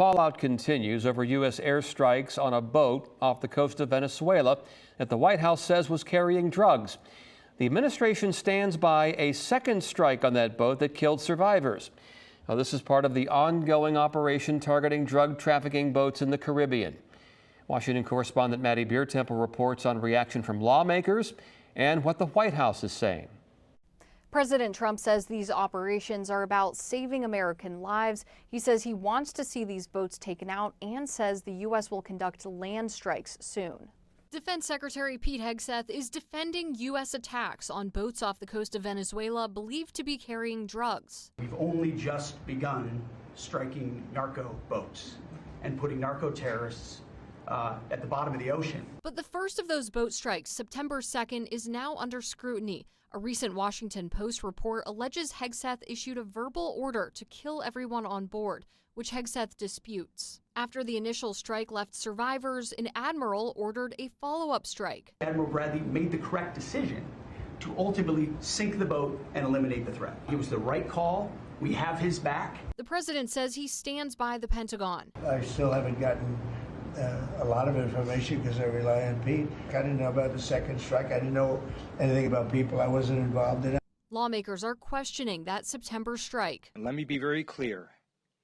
fallout continues over U.S. airstrikes on a boat off the coast of Venezuela that the White House says was carrying drugs. The administration stands by a second strike on that boat that killed survivors. Now, this is part of the ongoing operation targeting drug trafficking boats in the Caribbean. Washington correspondent Maddie Biertemple reports on reaction from lawmakers and what the White House is saying. President Trump says these operations are about saving American lives. He says he wants to see these boats taken out and says the U.S. will conduct land strikes soon. Defense Secretary Pete Hegseth is defending U.S. attacks on boats off the coast of Venezuela believed to be carrying drugs. We've only just begun striking narco boats and putting narco terrorists at the bottom of the ocean. But the first of those boat strikes, September 2nd, is now under scrutiny. A recent Washington Post report alleges Hegseth issued a verbal order to kill everyone on board, which Hegseth disputes. After the initial strike left survivors, an admiral ordered a follow-up strike. Admiral Bradley made the correct decision to ultimately sink the boat and eliminate the threat. It was the right call. We have his back. The president says he stands by the Pentagon. I still haven't gotten a lot of information because I rely on Pete. I didn't know about the second strike. I didn't know anything about people. I wasn't involved in it. Lawmakers are questioning that September strike. And let me be very clear.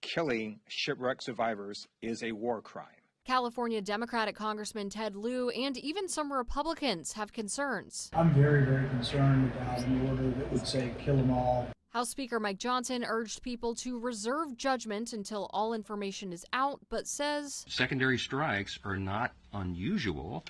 Killing shipwreck survivors is a war crime. California Democratic Congressman Ted Lieu and even some Republicans have concerns. I'm very, very concerned about an order that would say kill them all. House Speaker Mike Johnson urged people to reserve judgment until all information is out, but says secondary strikes are not unusual.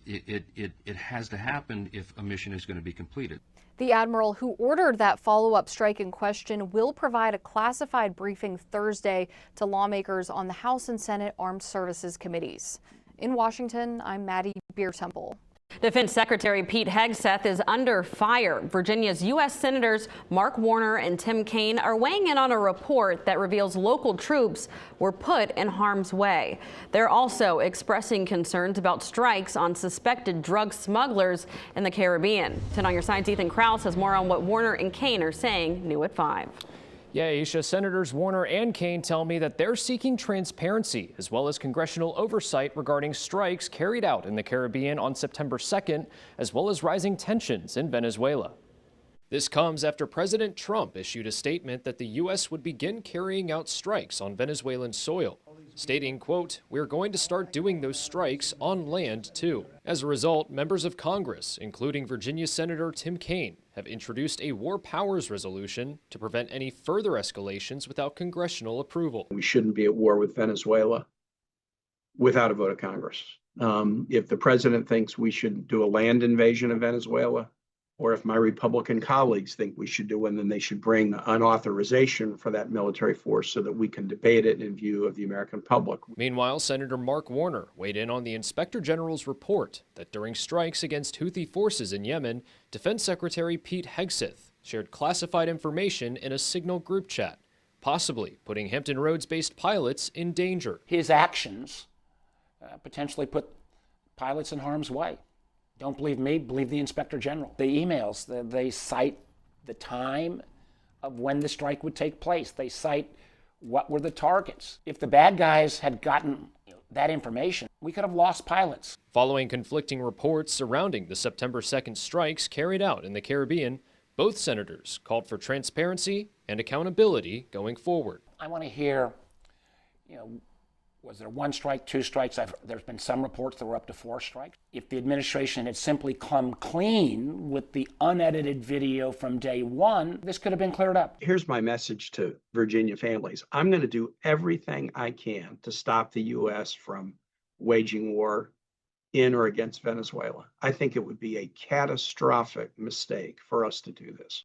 It has to happen if a mission is going to be completed. The admiral who ordered that follow-up strike in question will provide a classified briefing Thursday to lawmakers on the House and Senate Armed Services Committees. In Washington, I'm Maddie Biertemple. Defense Secretary Pete Hegseth is under fire. Virginia's U.S. Senators Mark Warner and Tim Kaine are weighing in on a report that reveals local troops were put in harm's way. They're also expressing concerns about strikes on suspected drug smugglers in the Caribbean. 10 on your side's Ethan Krause has more on what Warner and Kaine are saying new at 5. Yeah, Aisha, Senators Warner and Kaine tell me that they're seeking transparency as well as congressional oversight regarding strikes carried out in the Caribbean on September 2nd, as well as rising tensions in Venezuela. This comes after President Trump issued a statement that the U.S. would begin carrying out strikes on Venezuelan soil, stating, quote, "We're going to start doing those strikes on land, too." As a result, members of Congress, including Virginia Senator Tim Kaine, have introduced a war powers resolution to prevent any further escalations without congressional approval. We shouldn't be at war with Venezuela without a vote of Congress. If the president thinks we should do a land invasion of Venezuela, or if my Republican colleagues think we should do one, then they should bring an authorization for that military force so that we can debate it in view of the American public. Meanwhile, Senator Mark Warner weighed in on the Inspector General's report that during strikes against Houthi forces in Yemen, Defense Secretary Pete Hegseth shared classified information in a Signal group chat, possibly putting Hampton Roads-based pilots in danger. His actions potentially put pilots in harm's way. Don't believe me, believe the Inspector General. The emails, they cite the time of when the strike would take place. They cite what were the targets. If the bad guys had gotten that information, we could have lost pilots. Following conflicting reports surrounding the September 2nd strikes carried out in the Caribbean, both senators called for transparency and accountability going forward. I want to hear, was there one strike, two strikes? There's been some reports there were up to 4 strikes. If the administration had simply come clean with the unedited video from day one, this could have been cleared up. Here's my message to Virginia families. I'm going to do everything I can to stop the U.S. from waging war in or against Venezuela. I think it would be a catastrophic mistake for us to do this.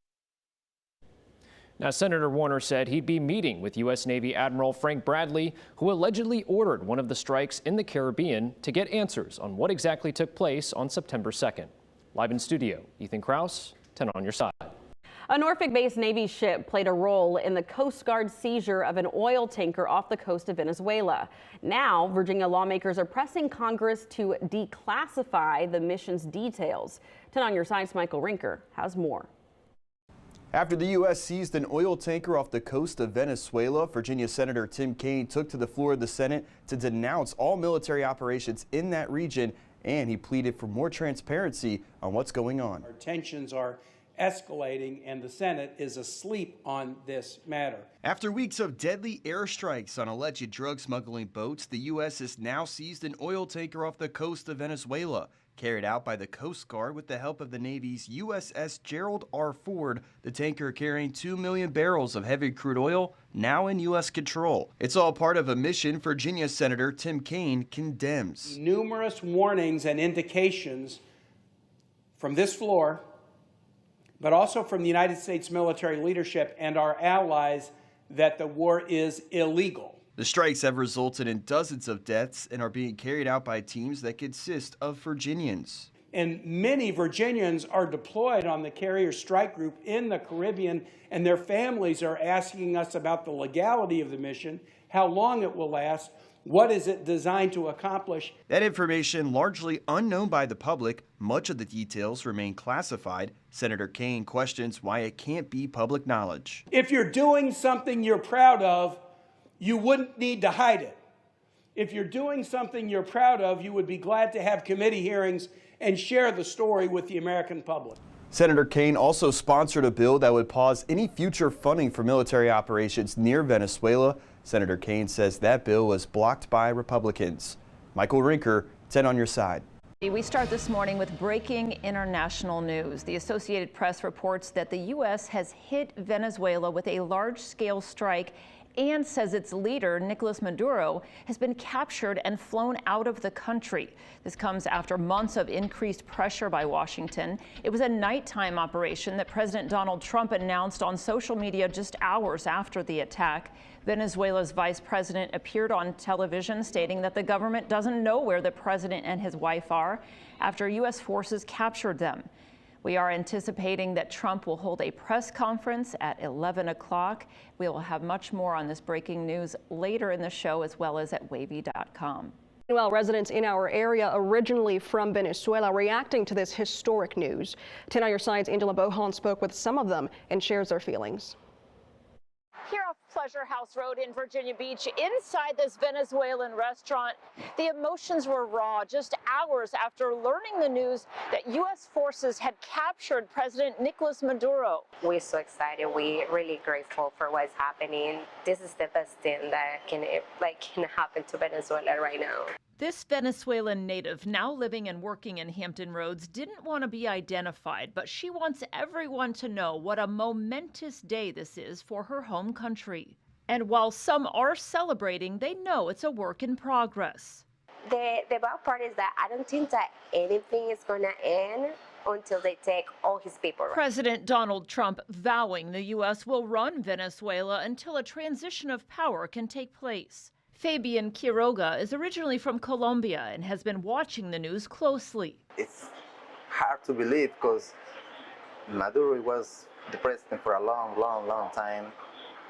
Now, Senator Warner said he'd be meeting with U.S. Navy Admiral Frank Bradley, who allegedly ordered one of the strikes in the Caribbean, to get answers on what exactly took place on September 2nd. Live in studio, Ethan Krause, 10 on your side. A Norfolk-based Navy ship played a role in the Coast Guard seizure of an oil tanker off the coast of Venezuela. Now, Virginia lawmakers are pressing Congress to declassify the mission's details. 10 on your side's Michael Rinker has more. After the U.S. seized an oil tanker off the coast of Venezuela, Virginia Senator Tim Kaine took to the floor of the Senate to denounce all military operations in that region, and he pleaded for more transparency on what's going on. Our tensions are escalating, and the Senate is asleep on this matter. After weeks of deadly airstrikes on alleged drug smuggling boats, the U.S. has now seized an oil tanker off the coast of Venezuela. Carried out by the Coast Guard with the help of the Navy's USS Gerald R. The tanker carrying 2 million barrels of heavy crude oil, now in U.S. control. It's all part of a mission Virginia Senator Tim Kaine condemns. Numerous warnings and indications from this floor, but also from the United States military leadership and our allies, that the war is illegal. The strikes have resulted in dozens of deaths and are being carried out by teams that consist of Virginians. And many Virginians are deployed on the carrier strike group in the Caribbean, and their families are asking us about the legality of the mission, how long it will last, what is it designed to accomplish. That information largely unknown by the public, much of the details remain classified. Senator Kaine questions why it can't be public knowledge. If you're doing something you're proud of, you wouldn't need to hide it. If you're doing something you're proud of, you would be glad to have committee hearings and share the story with the American public. Senator Kaine also sponsored a bill that would pause any future funding for military operations near Venezuela. Senator Kaine says that bill was blocked by Republicans. Michael Rinker, 10 on your side. We start this morning with breaking international news. The Associated Press reports that the U.S. has hit Venezuela with a large-scale strike and says its leader, Nicolas Maduro, has been captured and flown out of the country. This comes after months of increased pressure by Washington. It was a nighttime operation that President Donald Trump announced on social media just hours after the attack. Venezuela's vice president appeared on television stating that the government doesn't know where the president and his wife are after U.S. forces captured them. We are anticipating that Trump will hold a press conference at 11 o'clock. We will have much more on this breaking news later in the show, as well as at WAVY.com. Well, residents in our area, originally from Venezuela, reacting to this historic news. 10 on your side's Angela Bohan spoke with some of them and shares their feelings. Here off Pleasure House Road in Virginia Beach, inside this Venezuelan restaurant, the emotions were raw just hours after learning the news that U.S. forces had captured President Nicolás Maduro. We're so excited. We're really grateful for what's happening. This is the best thing that can happen to Venezuela right now. This Venezuelan native, now living and working in Hampton Roads, didn't want to be identified, but she wants everyone to know what a momentous day this is for her home country. And while some are celebrating, they know it's a work in progress. The bad part is that I don't think that anything is going to end until they take all his people. President Donald Trump vowing the U.S. will run Venezuela until a transition of power can take place. Fabian Quiroga is originally from Colombia and has been watching the news closely. It's hard to believe because Maduro was the president for a long time,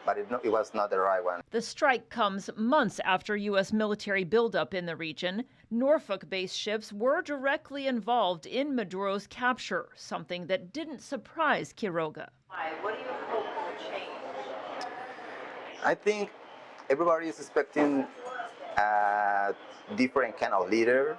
but it was not the right one. The strike comes months after U.S. military buildup in the region. Norfolk-based ships were directly involved in Maduro's capture, something that didn't surprise Quiroga. What do you hope will change? I think everybody is expecting a different kind of leader,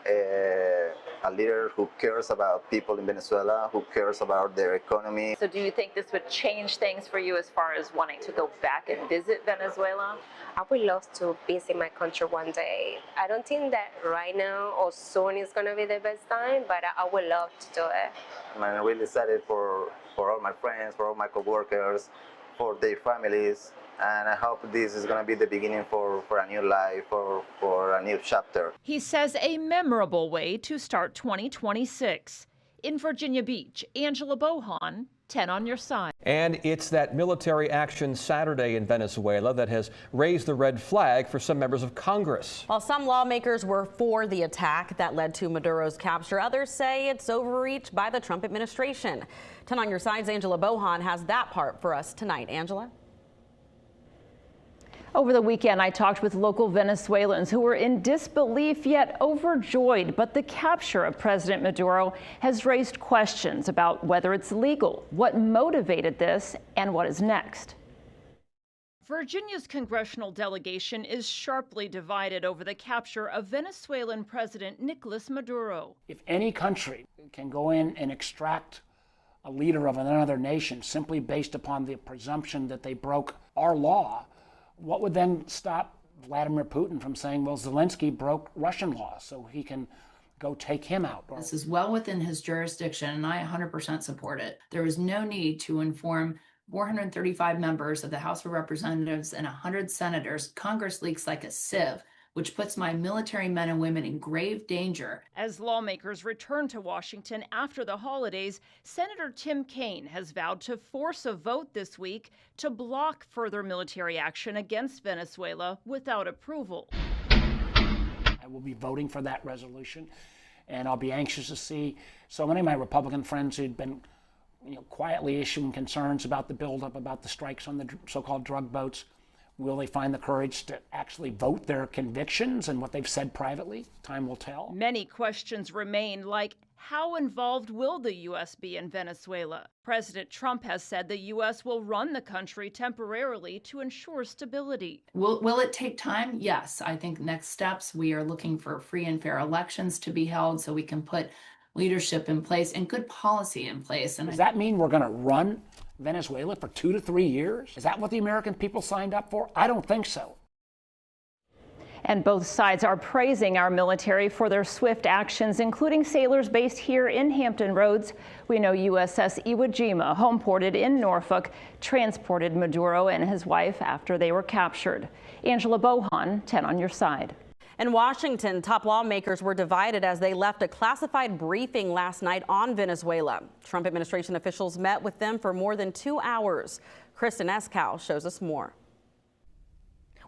a leader who cares about people in Venezuela, who cares about their economy. So do you think this would change things for you as far as wanting to go back and visit Venezuela? I would love to visit my country one day. I don't think that right now or soon is going to be the best time, but I would love to do it. I'm really excited for all my friends, for all my co-workers, for their families. And I hope this is going to be the beginning for a new life, for a new chapter. He says a memorable way to start 2026. In Virginia Beach, Angela Bohan, 10 on your side. And it's that military action Saturday in Venezuela that has raised the red flag for some members of Congress. While some lawmakers were for the attack that led to Maduro's capture, others say it's overreach by the Trump administration. 10 on your side's Angela Bohan has that part for us tonight. Angela? Over the weekend, I talked with local Venezuelans who were in disbelief yet overjoyed. But the capture of President Maduro has raised questions about whether it's legal, what motivated this, and what is next. Virginia's congressional delegation is sharply divided over the capture of Venezuelan President Nicolás Maduro. If any country can go in and extract a leader of another nation simply based upon the presumption that they broke our law, what would then stop Vladimir Putin from saying, well, Zelensky broke Russian law, so he can go take him out? This is well within his jurisdiction, and I 100% support it. There is no need to inform 435 members of the House of Representatives and 100 senators. Congress leaks like a sieve, which puts my military men and women in grave danger. As lawmakers return to Washington after the holidays, Senator Tim Kaine has vowed to force a vote this week to block further military action against Venezuela without approval. I will be voting for that resolution, and I'll be anxious to see so many of my Republican friends who'd been quietly issuing concerns about the buildup, about the strikes on the so-called drug boats. Will they find the courage to actually vote their convictions and what they've said privately? Time will tell. Many questions remain, like how involved will the U.S. be in Venezuela? President Trump has said the U.S. will run the country temporarily to ensure stability. Will it take time? Yes. I think next steps, we are looking for free and fair elections to be held so we can put leadership in place and good policy in place. And does that mean we're going to run Venezuela for 2 to 3 years? Is that what the American people signed up for? I don't think so. And both sides are praising our military for their swift actions, including sailors based here in Hampton Roads. We know USS Iwo Jima, homeported in Norfolk, transported Maduro and his wife after they were captured. Angela Bohan, 10 on your side. In Washington, top lawmakers were divided as they left a classified briefing last night on Venezuela. Trump administration officials met with them for more than 2 hours. Kristen Eskow shows us more.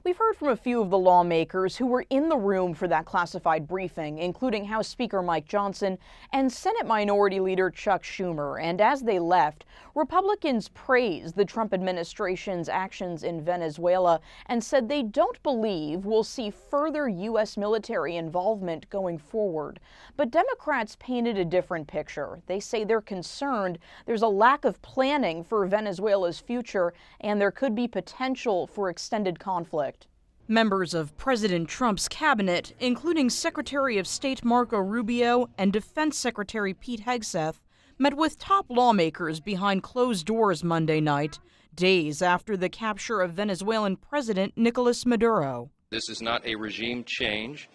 We've heard from a few of the lawmakers who were in the room for that classified briefing, including House Speaker Mike Johnson and Senate Minority Leader Chuck Schumer. And as they left, Republicans praised the Trump administration's actions in Venezuela and said they don't believe we'll see further U.S. military involvement going forward. But Democrats painted a different picture. They say they're concerned there's a lack of planning for Venezuela's future and there could be potential for extended conflict. Members of President Trump's cabinet, including Secretary of State Marco Rubio and Defense Secretary Pete Hegseth, met with top lawmakers behind closed doors Monday night, days after the capture of Venezuelan President Nicolás Maduro. This is not a regime change.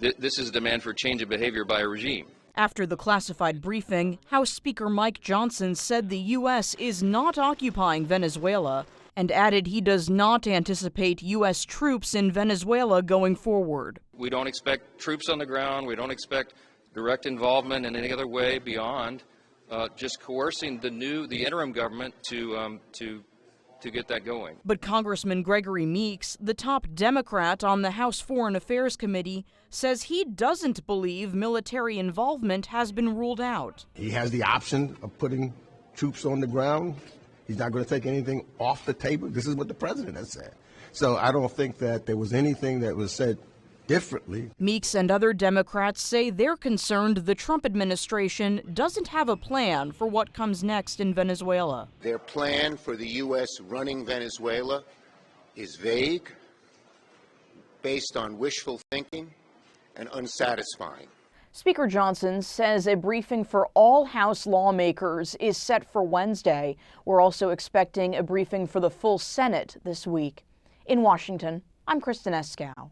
This is a demand for change of behavior by a regime. After the classified briefing, House Speaker Mike Johnson said the U.S. is not occupying Venezuela and added he does not anticipate U.S. troops in Venezuela going forward. We don't expect troops on the ground. We don't expect direct involvement in any other way beyond just coercing the interim government to get that going. But Congressman Gregory Meeks, the top Democrat on the House Foreign Affairs Committee, says he doesn't believe military involvement has been ruled out. He has the option of putting troops on the ground. He's not going to take anything off the table. This is what the president has said. So I don't think that there was anything that was said differently. Meeks and other Democrats say they're concerned the Trump administration doesn't have a plan for what comes next in Venezuela. Their plan for the U.S. running Venezuela is vague, based on wishful thinking, and unsatisfying. Speaker Johnson says a briefing for all House lawmakers is set for Wednesday. We're also expecting a briefing for the full Senate this week. In Washington, I'm Kristen Eskow.